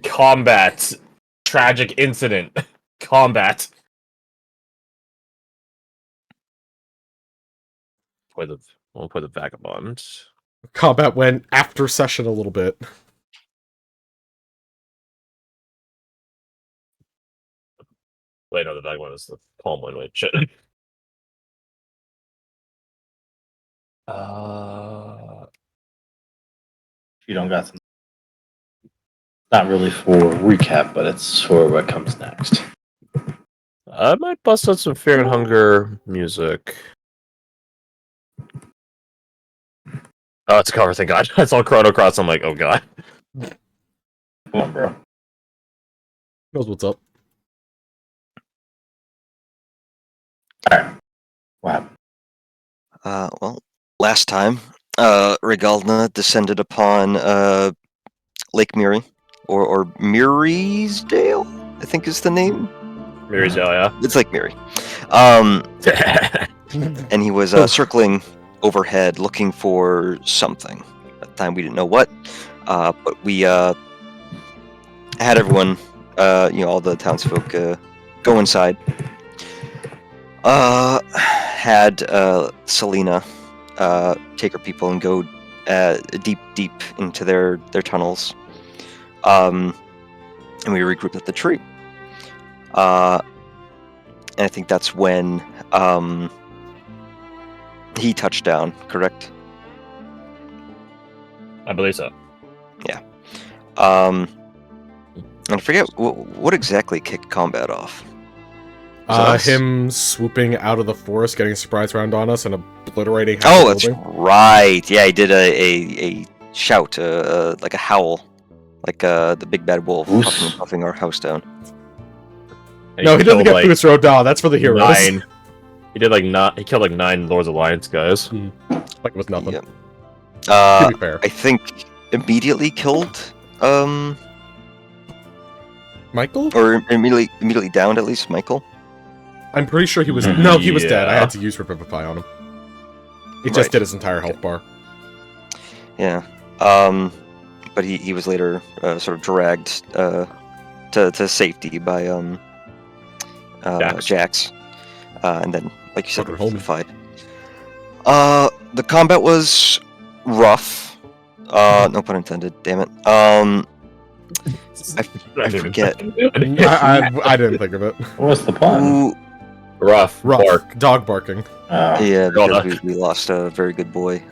Combat. Tragic incident. Combat. We'll play the Vagabond. Combat went after session a little bit. Wait, no, the Vagabond is the palm one. Wait, shit. You don't got some. Not really for recap, but it's for what comes next. I might bust out some Fear and Hunger music. Oh, it's a cover, thank God. I saw Chrono Cross, I'm like, oh God. Come on, bro. Knows what's up. Alright. What happened? Well, last time, Regaldna descended upon Lake Miri, or Miriesdale, I think is the name. Miriesdale, yeah. It's Lake Miri. And he was circling overhead looking for something. At the time, we didn't know what, but we had everyone, all the townsfolk, go inside. Had Selena take her people and go deep into their tunnels, and we regrouped at the tree. And I think that's when he touched down, correct? I believe so. Yeah. And I forget what exactly kicked combat off. Him swooping out of the forest, getting a surprise round on us, and obliterating. Oh, that's right. Yeah, he did a shout, like a howl, like the big bad wolf puffing our house down. No, he doesn't get Boots Road down. That's for the heroes. 9. He did he killed like 9 Lords Alliance guys. Like it was nothing. Yep. To be fair, I think immediately killed Michael, or immediately downed at least Michael. I'm pretty sure he was. No, he was dead. I had to use Revivify on him. It just did his entire health bar. Yeah. But he was later sort of dragged to safety by Jax. And then, like you said, revivified. The combat was rough. No pun intended. Damn it. I forget. I didn't think of it. What's the pun? Rough. Bark. Dog barking. Yeah, because we lost a very good boy.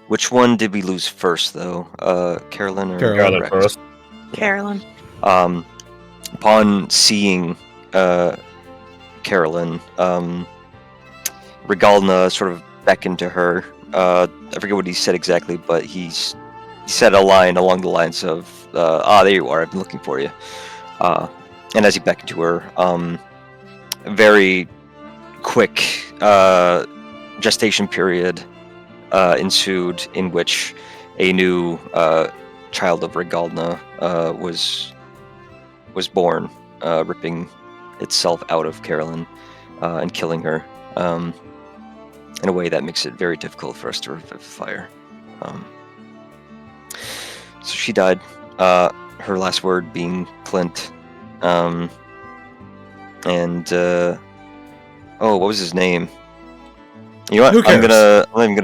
Which one did we lose first, though? Carolyn or Carolyn first. Carolyn. Upon seeing Carolyn, Regaldna sort of beckoned to her. I forget what he said exactly, but he said a line along the lines of, there you are, I've been looking for you. And as he beckoned to her, very quick gestation period ensued in which a new child of Regaldna was born, ripping itself out of Carolyn and killing her in a way that makes it very difficult for us to revivify her. So she died, her last word being Clint. And what was his name? You know what? Who cares? I'm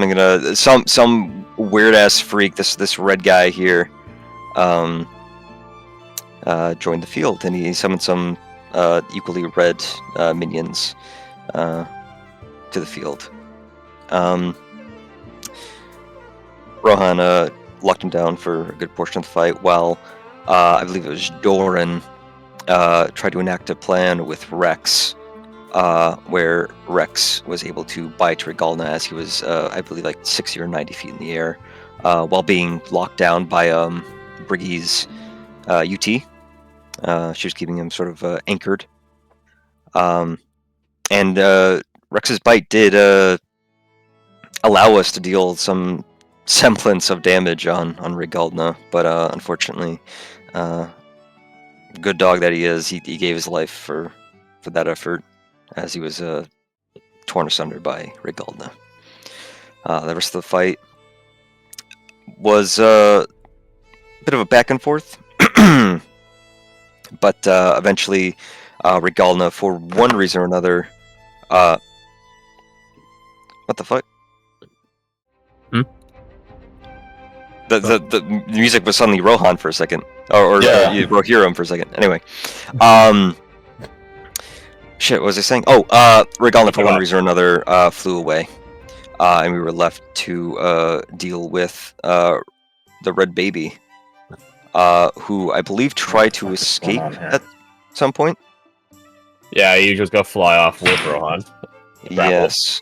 gonna some weird ass freak, this red guy here, joined the field, and he summoned some equally red minions to the field. Rohan locked him down for a good portion of the fight, while I believe it was Doran tried to enact a plan with Rex, where Rex was able to bite Regaldna as he was, I believe, like 60 or 90 feet in the air, while being locked down by Brigi's UT. She was keeping him sort of anchored. And Rex's bite did allow us to deal some semblance of damage on Regaldna, but unfortunately, good dog that he is, he gave his life for that effort, as he was torn asunder by Regaldna. The rest of the fight was bit of a back and forth. But eventually, Regalna, for one reason or another, what the fuck? Hmm? The music was suddenly Rohan for a second, or Yeah. Rohirrim for a second. Anyway, shit, what was I saying? Oh, Regalna, for one reason or another, flew away, and we were left to deal with the Red Baby, who I believe tried to escape at some point. Yeah, you just go fly off with Rohan. Yes.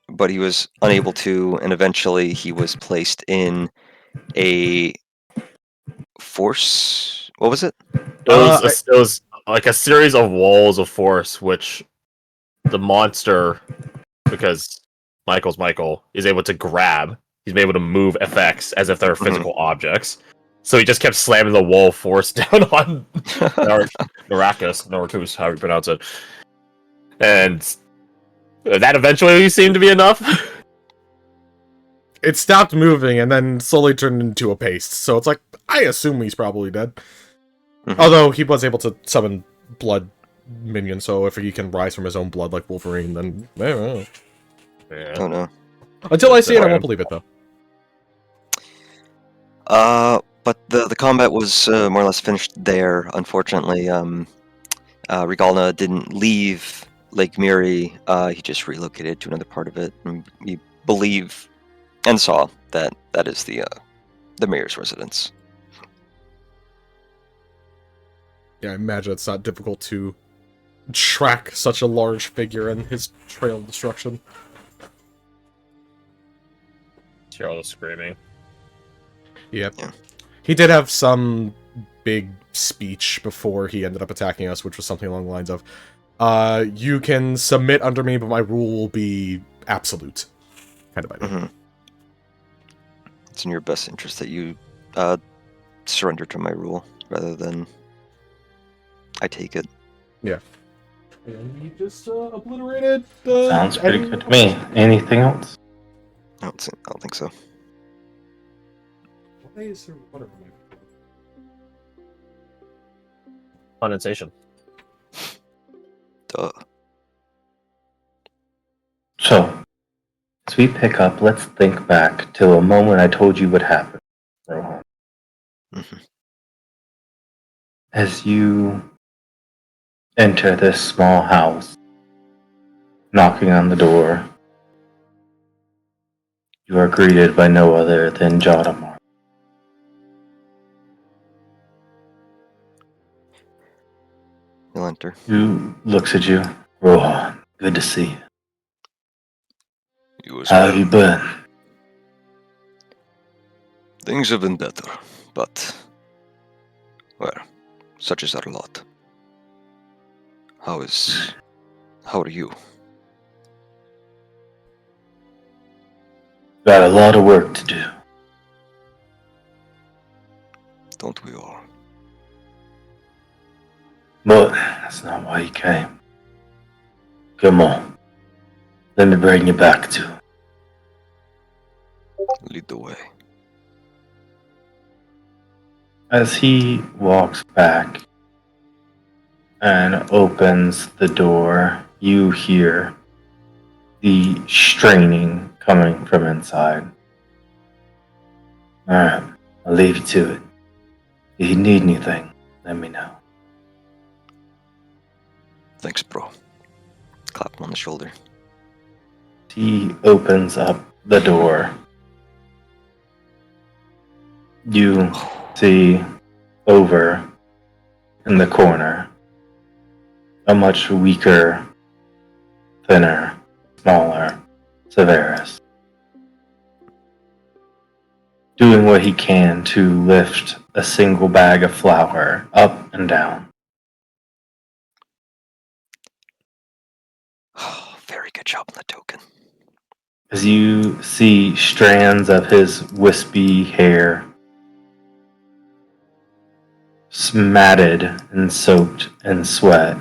But he was unable to, and eventually he was placed in a force. What was it? It was like a series of walls of force, which the monster, because Michael, is able to grab. He's able to move effects as if they're physical objects. So he just kept slamming the wall force down on Naracus, however you pronounce it. And that eventually seemed to be enough. It stopped moving and then slowly turned into a paste. So it's like, I assume he's probably dead. Mhm. Although he was able to summon blood minions, so if he can rise from his own blood like Wolverine, then I don't know. Yeah. Oh no. Until I see it, I won't believe it though. But the combat was more or less finished there. Unfortunately, Regalna didn't leave Lake Miri. He just relocated to another part of it, and we believe and saw that that is the mayor's residence. Yeah, I imagine it's not difficult to track such a large figure and his trail of destruction. Cheryl screaming. Yep. Yeah. He did have some big speech before he ended up attacking us, which was something along the lines of, you can submit under me, but my rule will be absolute. Kind of idea. Mm-hmm. It's in your best interest that you surrender to my rule rather than I take it. Yeah. And he just obliterated. Sounds pretty good to me. Anything else? I don't think so. Why is there water in my Condensation. Duh. So, as we pick up, let's think back to a moment I told you would happen, Rohan. Mhm. As you enter this small house, knocking on the door, you are greeted by no other than Jodamar. He'll enter. Who looks at you? Rohan, good to see you. You as How have you been? Things have been better, but well, such is our lot. How are you? Got a lot of work to do. Don't we all? But that's not why you came. Come on. Let me bring you back to it. Lead the way. As he walks back and opens the door, you hear the straining coming from inside. Alright, I'll leave you to it. If you need anything, let me know. Thanks, bro. Clap him on the shoulder. He opens up the door. You see over in the corner a much weaker, thinner, smaller Severus, doing what he can to lift a single bag of flour up and down. Very good job on the token. As you see strands of his wispy hair matted and soaked in sweat,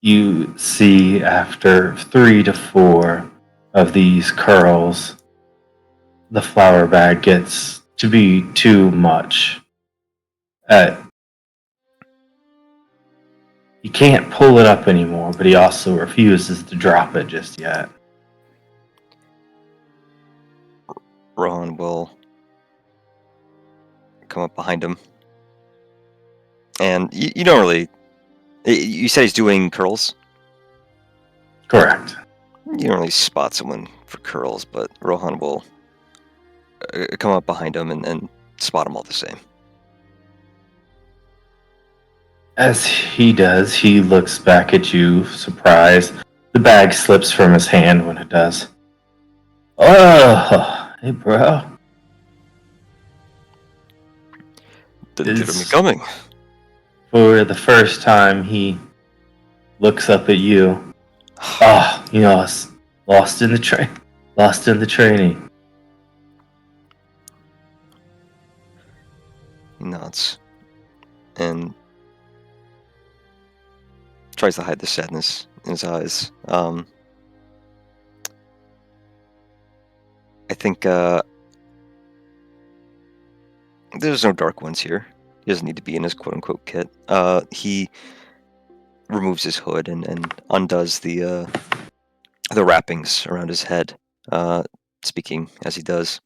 you see after 3 to 4 of these curls, the flour bag gets to be too much. He can't pull it up anymore, but he also refuses to drop it just yet. Rohan will come up behind him. And you don't really... You said he's doing curls? Correct. You don't really spot someone for curls, but Rohan will come up behind him and spot him all the same. As he does, he looks back at you, surprised. The bag slips from his hand when it does. Oh, hey, bro. Didn't hear me It's- coming. For the first time, he looks up at you. Oh, I was lost in the train. Lost in the training. He nods. And tries to hide the sadness in his eyes. I think there's no dark ones here. He doesn't need to be in his quote-unquote kit. He removes his hood and undoes the wrappings around his head, speaking as he does.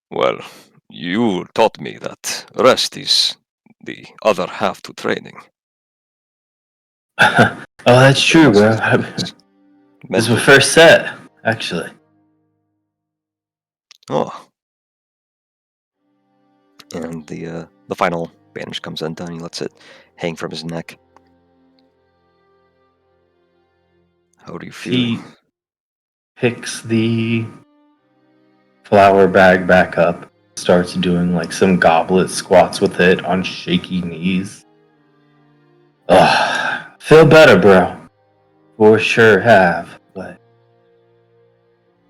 Well, you taught me that rest is the other half to training. Oh, that's true, bro. This is my first set, actually. Oh. And the final bandage comes undone. He lets it hang from his neck. How do you feel? He picks the flour bag back up, starts doing like some goblet squats with it on shaky knees. Ugh, feel better, bro. For sure have, but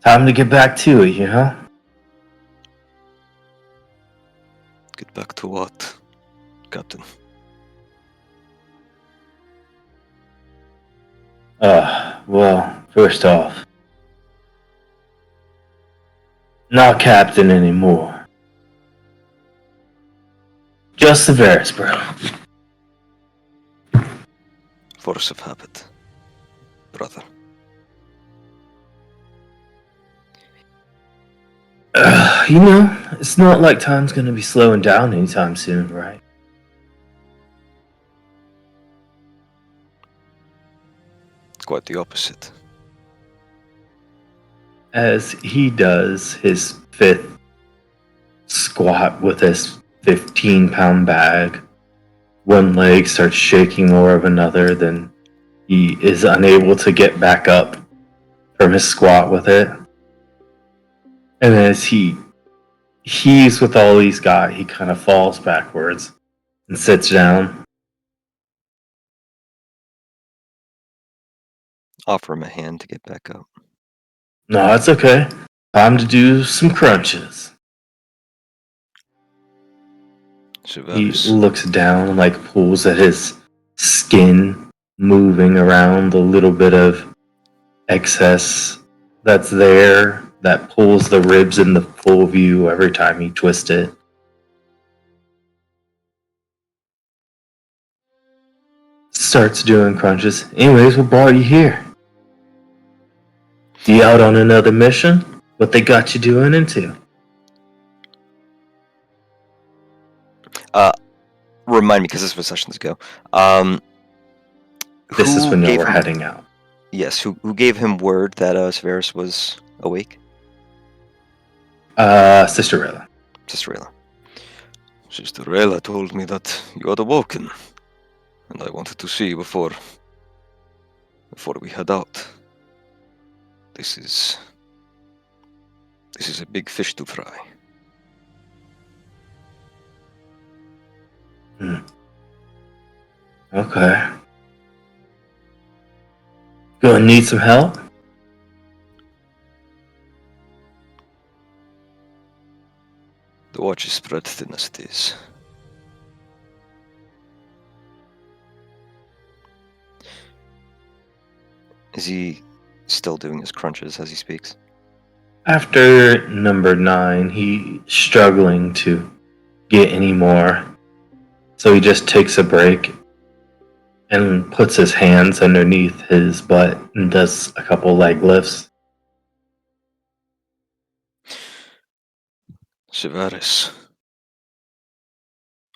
time to get back to it, Get back to what, Captain? Well, first off, not captain anymore. Just Severus, bro. Force of habit, brother. It's not like time's gonna be slowing down anytime soon, right? It's quite the opposite. As he does his fifth squat with his 15-pound bag, one leg starts shaking more of another, then he is unable to get back up from his squat with it. And as he heaves with all he's got, he kind of falls backwards and sits down. Offer him a hand to get back up. No, it's okay. Time to do some crunches. He Severus. looks down and like pulls at his skin, moving around the little bit of excess that's there that pulls the ribs in the full view every time you twist it. Starts doing crunches. Anyways, what brought you here? You out on another mission? What they got you doing into? Remind me, because this was sessions ago. This is who when y'all gave were him- heading out. Yes, who gave him word that Severus was awake? Sister Rilla. Sister Rayla. Sister Rayla told me that you had awoken, and I wanted to see you before we head out. This is a big fish to fry. Okay. Gonna need some help? The watch is spread thin as it is. Is he still doing his crunches as he speaks? After number 9, he's struggling to get any more. So he just takes a break and puts his hands underneath his butt and does a couple leg lifts. Severus,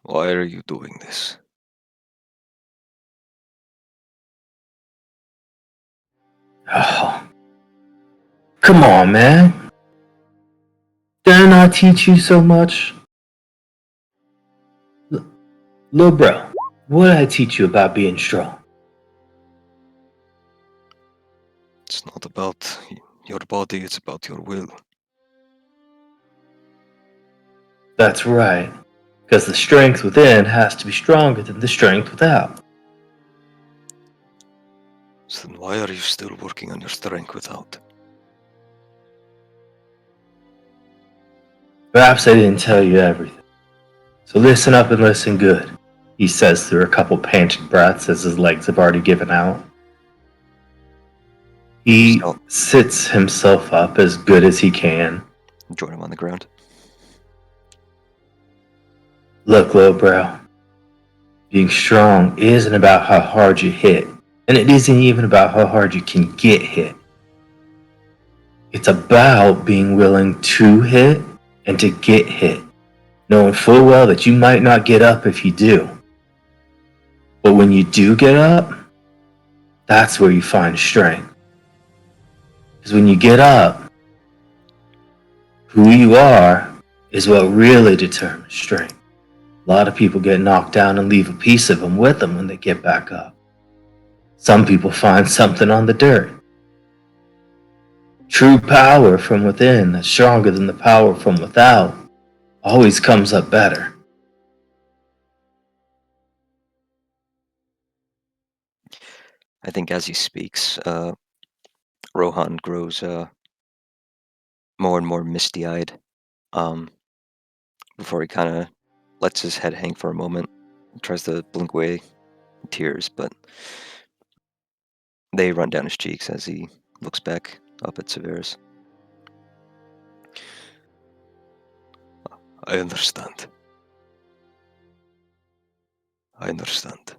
why are you doing this? Oh, come on, man. Didn't I teach you so much? Lil bro, what did I teach you about being strong? It's not about your body, it's about your will. That's right. Because the strength within has to be stronger than the strength without. So then why are you still working on your strength without? Perhaps I didn't tell you everything. So listen up and listen good, he says through a couple panted breaths as his legs have already given out. He So- sits himself up as good as he can. Join him on the ground. Look, little bro, being strong isn't about how hard you hit, and it isn't even about how hard you can get hit. It's about being willing to hit and to get hit, knowing full well that you might not get up if you do. But when you do get up, that's where you find strength. Because when you get up, who you are is what really determines strength. A lot of people get knocked down and leave a piece of them with them when they get back up. Some people find something on the dirt. True power from within that's stronger than the power from without always comes up better. I think as he speaks, Rohan grows more and more misty-eyed before he kind of lets his head hang for a moment. He tries to blink away tears, but they run down his cheeks as he looks back up at Severus. I understand. I understand.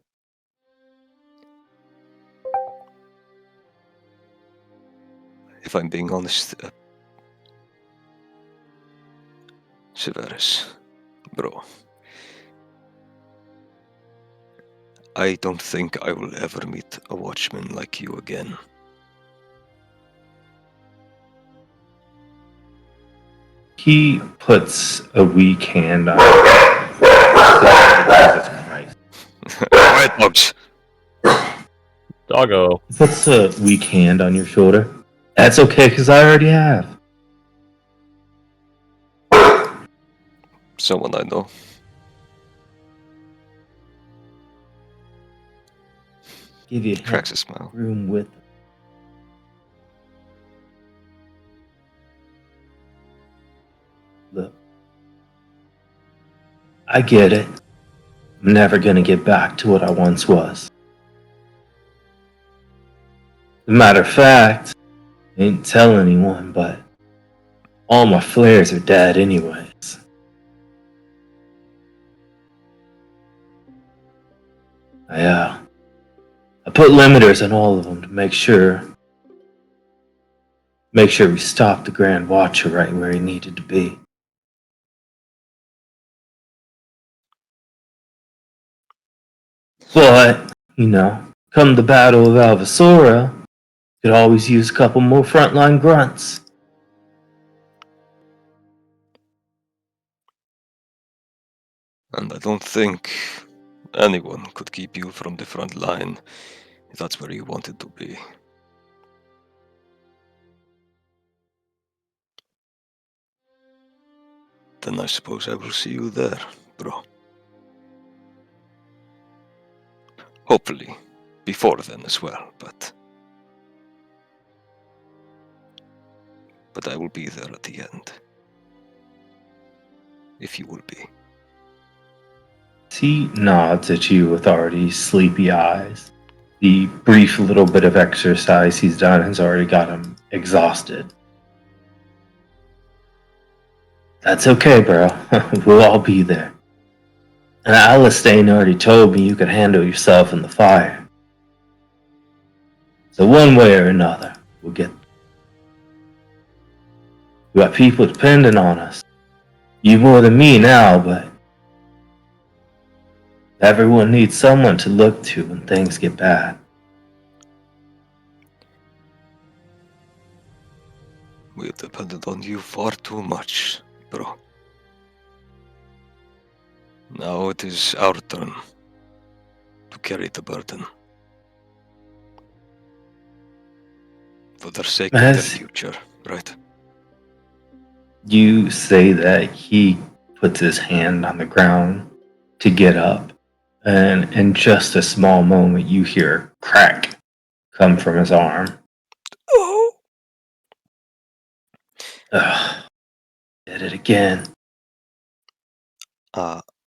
If I'm being honest, Severus, bro, I don't think I will ever meet a watchman like you again. He puts a weak hand on Jesus Christ. Quiet, dogs. Doggo. He puts a weak hand on your shoulder. That's okay, because I already have. Someone I know. Give you a Cracks a smile. room with him. Look, I get it. I'm never gonna get back to what I once was. As a matter of fact, I ain't tell anyone, but all my flares are dead anyways. I put limiters on all of them to make sure we stopped the Grand Watcher right where he needed to be. But, come the Battle of Alvasora, could always use a couple more frontline grunts. And I don't think anyone could keep you from the front line if that's where you wanted to be. Then I suppose I will see you there, bro. Hopefully, before then as well, but I will be there at the end. If you will be. He nods at you with already sleepy eyes. The brief little bit of exercise he's done has already got him exhausted. That's okay, bro. We'll all be there. And Alistane already told me you could handle yourself in the fire. So one way or another, we'll get. We got people depending on us. You more than me now, but everyone needs someone to look to when things get bad. We depended on you far too much, bro. Now it is our turn to carry the burden. For the sake of their As future, right? you say that, he puts his hand on the ground to get up, and in just a small moment, you hear a crack come from his arm. Oh! Ugh, did it again.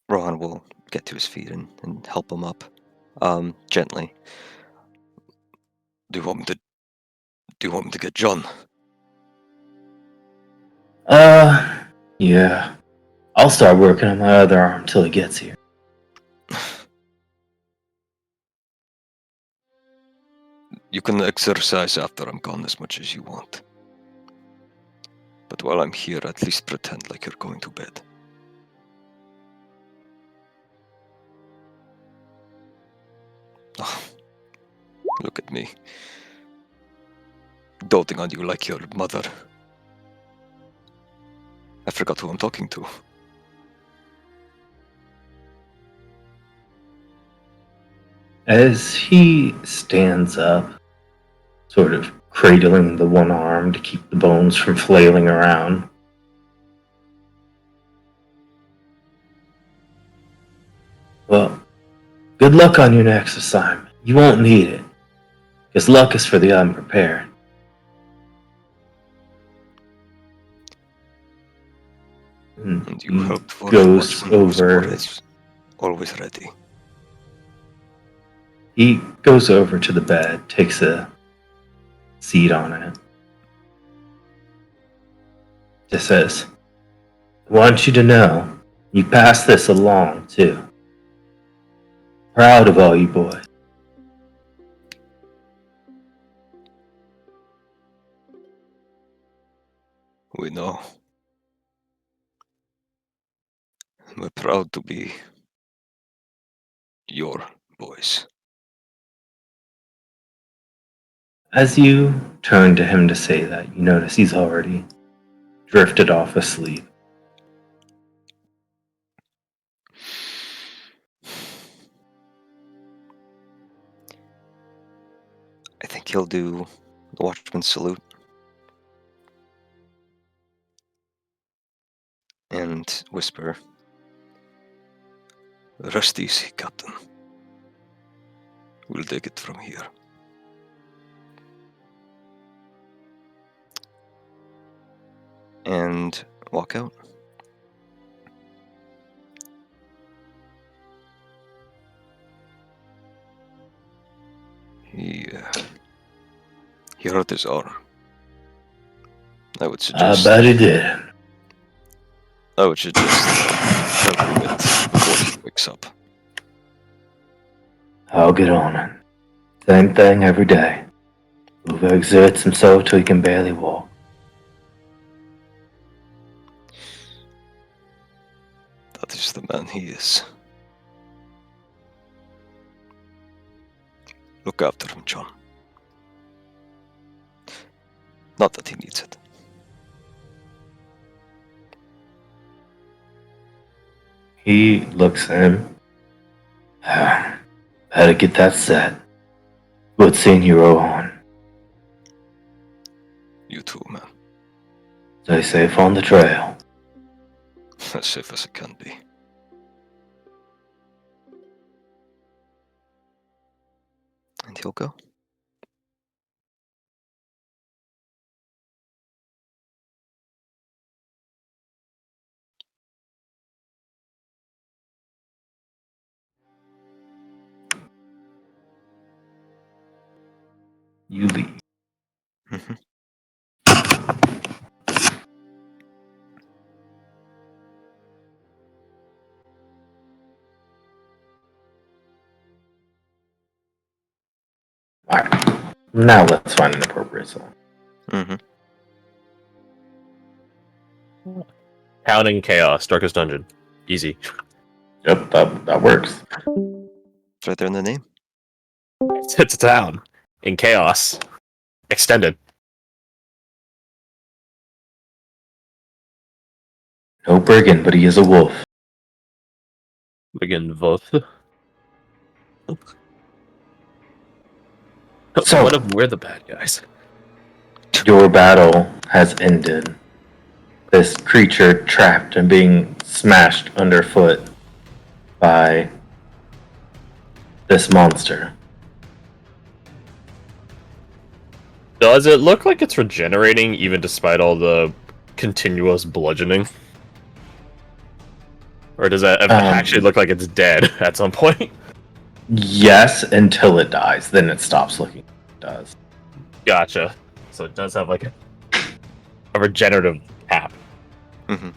Rohan will get to his feet and help him up, gently. Do you want me to get John? Yeah. I'll start working on my other arm till he gets here. You can exercise after I'm gone as much as you want. But while I'm here, at least pretend like you're going to bed. Oh, look at me. Doting on you like your mother. I forgot who I'm talking to. As he stands up, sort of cradling the one arm to keep the bones from flailing around. Well, good luck on your next assignment. You won't need it, because luck is for the unprepared. And you He helped for goes one who's over. always ready. He goes over to the bed, takes a seat on it. Just says, I want you to know you passed this along, too. Proud of all you boys. We know. We're proud to be your boys. As you turn to him to say that, you notice he's already drifted off asleep. I think he'll do the watchman's salute. And whisper, "Rest easy, Captain. We'll take it from here." And walk out. He hurt his arm. I would suggest. I bet he did. I would suggest helping it before he wakes up. I'll get on it. Same thing every day. Overexerts himself till he can barely walk. That is the man he is. Look after him, John. Not that he needs it. He looks at him. Better get that set. Good seeing you, Rohan. You too, man. Stay safe on the trail. As safe as it can be. And he'll go. You leave. Mm-hmm. Now let's find an appropriate song. Mm-hmm. Pounding Chaos, Darkest Dungeon. Easy. Yep, that works. It's right there in the name. It's a town in Chaos. Extended. No brigand, but he is a wolf. Begin both. So- What if we're the bad guys? Your battle has ended. This creature trapped and being smashed underfoot by this monster. Does it look like it's regenerating even despite all the continuous bludgeoning? Or does that actually look like it's dead at some point? Yes, until it dies. Then it stops looking like it does. Gotcha. So it does have like a regenerative cap. Mm-hmm.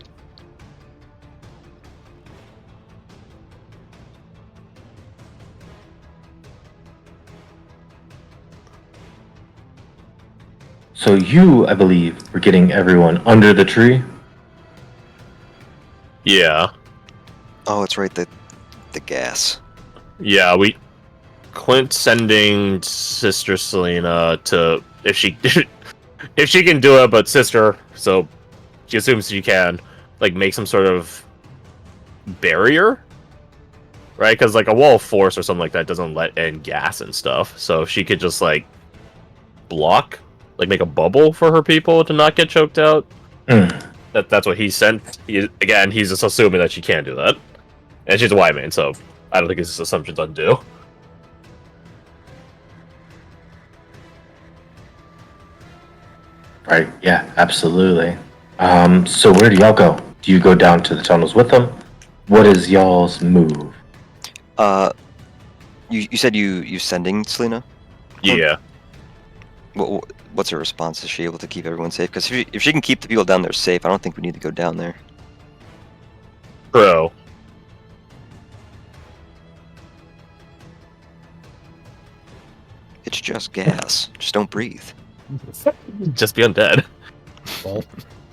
So you, I believe, were getting everyone under the tree. Yeah. Oh, it's right. The gas. Yeah, Clint sending Sister Selena to if she can do it, but Sister, so she assumes she can, like make some sort of barrier, right? Because like a wall of force or something like that doesn't let in gas and stuff. So if she could just like block, like make a bubble for her people to not get choked out. That's what he sent. He's just assuming that she can't do that, and she's a white man, so I don't think his assumption's undue. Right, yeah, absolutely. So where do y'all go? Do you go down to the tunnels with them? What is y'all's move? You said you sending Selena? Yeah. What's her response? Is she able to keep everyone safe? Because if she can keep the people down there safe, I don't think we need to go down there. Bro. It's just gas. Just don't breathe. Just be undead. Well,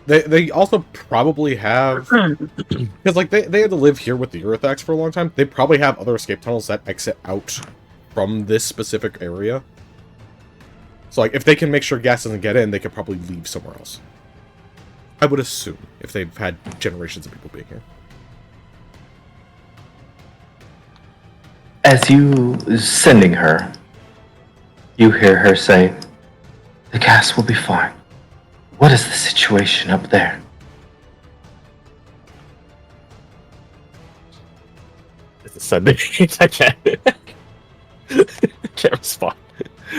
they also probably have, because like they had to live here with the Urithax for a long time. They probably have other escape tunnels that exit out from this specific area. So like if they can make sure gas doesn't get in, they could probably leave somewhere else. I would assume if they've had generations of people being here. As you sending her, you hear her say, "The gas will be fine. What is the situation up there?" It's a Sunday. I can't respond.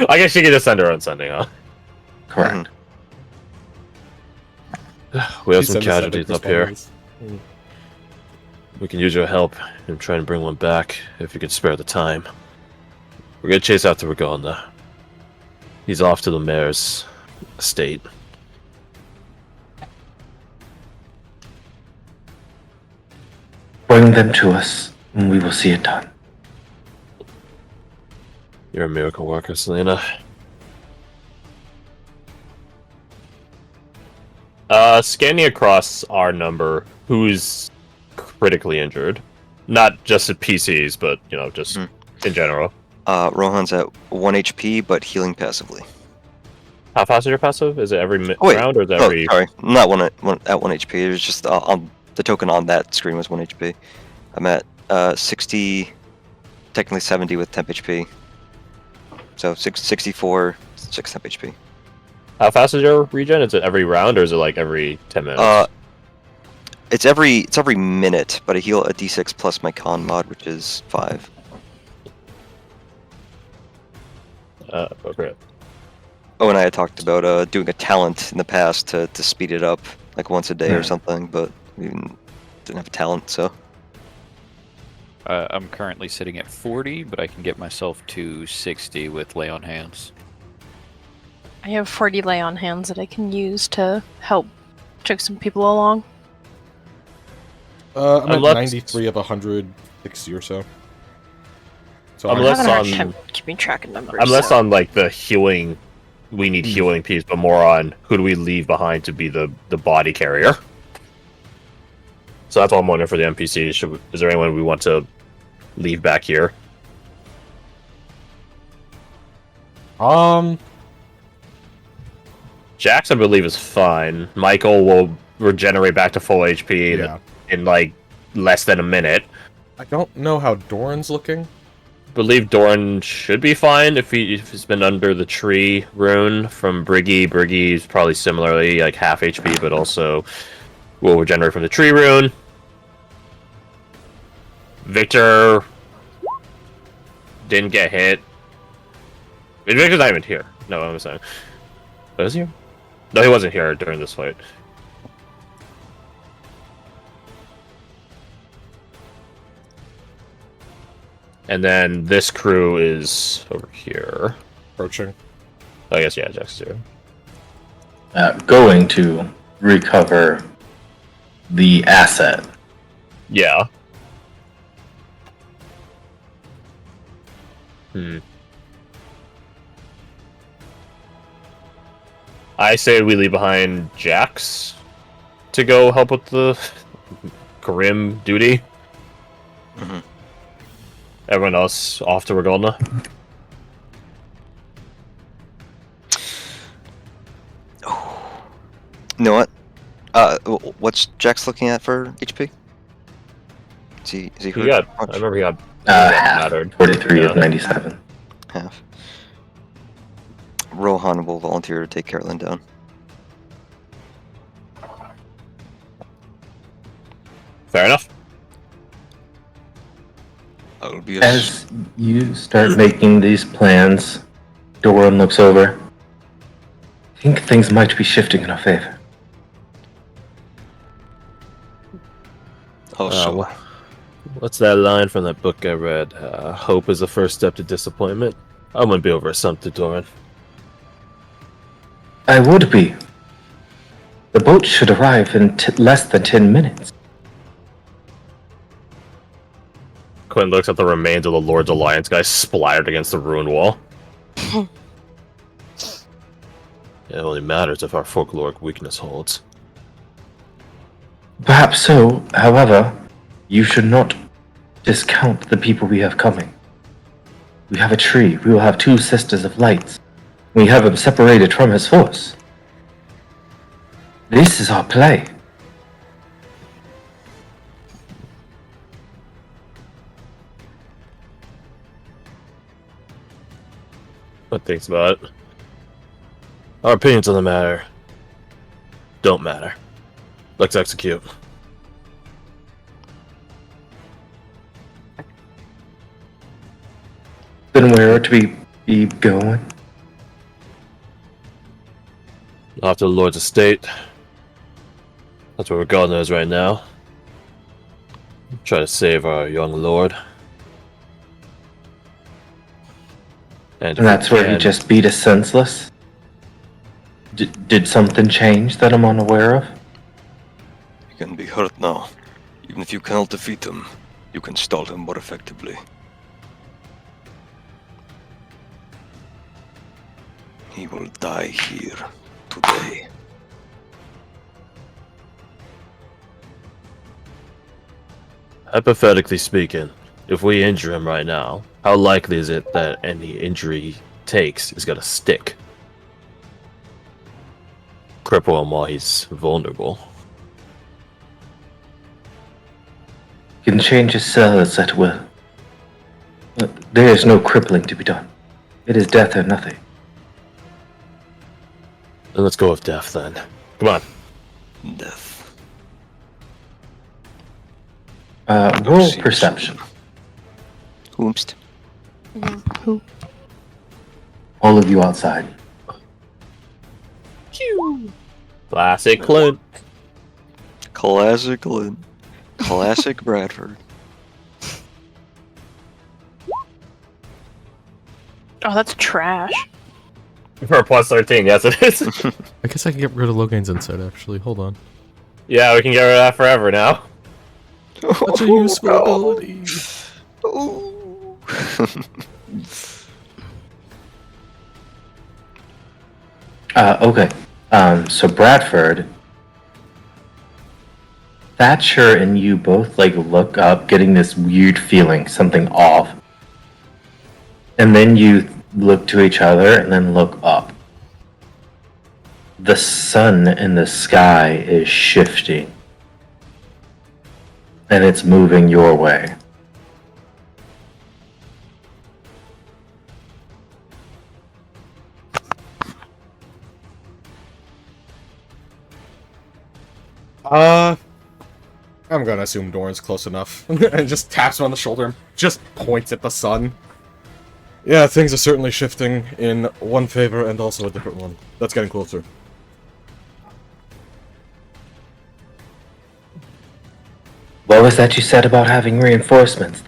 I guess she can just send her own sending, huh? Correct. We have She some sent us casualties epic up here. responses. We can use your help in trying to bring one back if you could spare the time. We're gonna chase after Ragonda. He's off to the mayor's estate. Bring them to us, and we will see it done. You're a miracle worker, Selena. Scanning across our number, who's critically injured? Not just at PCs, but, you know, just in general. Rohan's at 1 HP, but healing passively. How fast is your passive? Is it every round, or is it every... sorry. Not at 1 HP. It was just on the token on that screen was 1 HP. I'm at 60, technically 70 with temp HP. So 64, 6 temp HP. How fast is your regen? Is it every round, or is it like every 10 minutes? It's every minute, but I heal a D6 plus my con mod, which is 5. Appropriate. Oh, and I had talked about doing a talent in the past to speed it up, like once a day or something, but we didn't have a talent, so. I'm currently sitting at 40, but I can get myself to 60 with lay on hands. I have 40 lay on hands that I can use to help choke some people along. I'm at left- 93 of 160 or so. So I'm I'm less having a hard on- time keeping track of numbers. I'm less so- on like the healing. We need healing piece, but more on who do we leave behind to be the body carrier. So that's all I'm wondering for the NPCs. Is there anyone we want to leave back here? Jax, I believe, is fine. Michael will regenerate back to full HP yeah. in like less than a minute. I don't know how Doran's looking. Believe Doran should be fine if he's been under the tree rune from Briggy. Briggy's probably similarly like half HP, but also will regenerate from the tree rune. Victor didn't get hit. Victor's not even here. No, I'm saying. Was he? No, he wasn't here during this fight. And then this crew is over here. Approaching. I guess, yeah, Jack's here. Going to recover the asset. Yeah. I say we leave behind Jax to go help with the grim duty. Mhm. Everyone else off to Regalna. You know what? What's Jax looking at for HP? Is he He hurt got. much? I remember he got. Half. mattered. 43 Yeah. of 97. Half. Rohan will volunteer to take Carolyn down. Fair enough. I'll be As you start making these plans, Doran looks over. I think things might be shifting in our favor. also. What's that line from that book I read? Hope is the first step to disappointment. I'm gonna be over something, Doran. I would be. The boat should arrive in less than 10 minutes. Quinn looks at the remains of the Lord's Alliance guy splattered against the ruined wall. It only matters if our folkloric weakness holds. Perhaps so, however, you should not discount the people we have coming. We have a tree, we will have two Sisters of Lights. We have him separated from his force. This is our play. What thinks about it? Our opinions on the matter don't matter. Let's execute. Then where are we be going? Off to the Lord's estate. That's where Regalna is right now. Try to save our young lord. And And that's where he just beat us senseless? Did something change that I'm unaware of? He can be hurt now. Even if you cannot defeat him, you can stall him more effectively. He will die here, today. Hypothetically speaking, if we injure him right now, how likely is it that any injury he takes is gonna stick? Cripple him while he's vulnerable. He can change his cells at will. There is no crippling to be done. It is death or nothing. Then let's go with death then. Come on. Death. Roll See perception. Whoomst. Who? All of you outside. Classic Clint. Classic Lynn. Classic Bradford. Oh, that's trash. For a plus 13, yes it is. I guess I can get rid of Logan's insight, actually. Hold on. Yeah, we can get rid of that forever now. Such a useful ability. Ooh. Okay. So Bradford, Thatcher, and you both like look up, getting this weird feeling, something off, and then you look to each other and then look up. The sun in the sky is shifting, and it's moving your way. I'm gonna assume Doran's close enough. And just taps him on the shoulder and just points at the sun. Yeah, things are certainly shifting in one favor and also a different one. That's getting closer. What was that you said about having reinforcements?